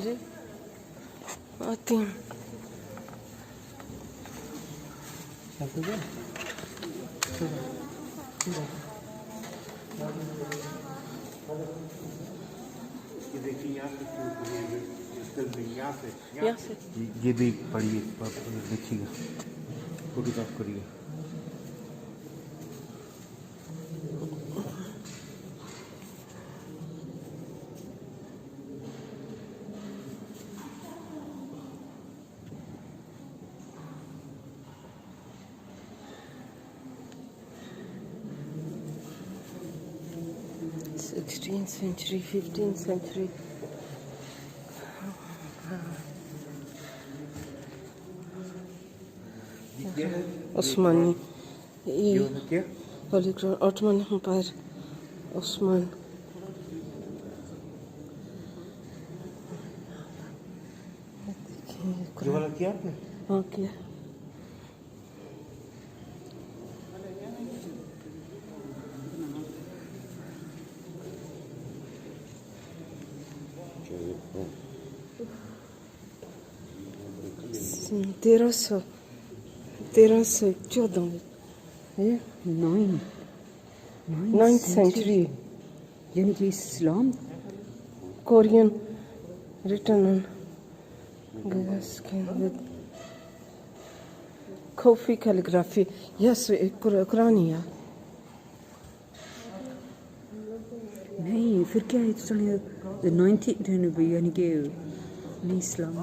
जी आती हूँ। यहाँ से ये भी पढ़िए, देखिएगा, फोटोग्राफ करिए। 16th century, 15th century. Osmani. क्या? Holy Cross, Ottoman Empire, Osman. ये वाला किया आपने? हाँ किया। तेरह सौ 14 में 9th century यानी कि इस्लाम Korean written on glass with Kofi calligraphy. Yes, Quraniya. नहीं फिर क्या है तो चलिए 19th यानी कि इस्लाम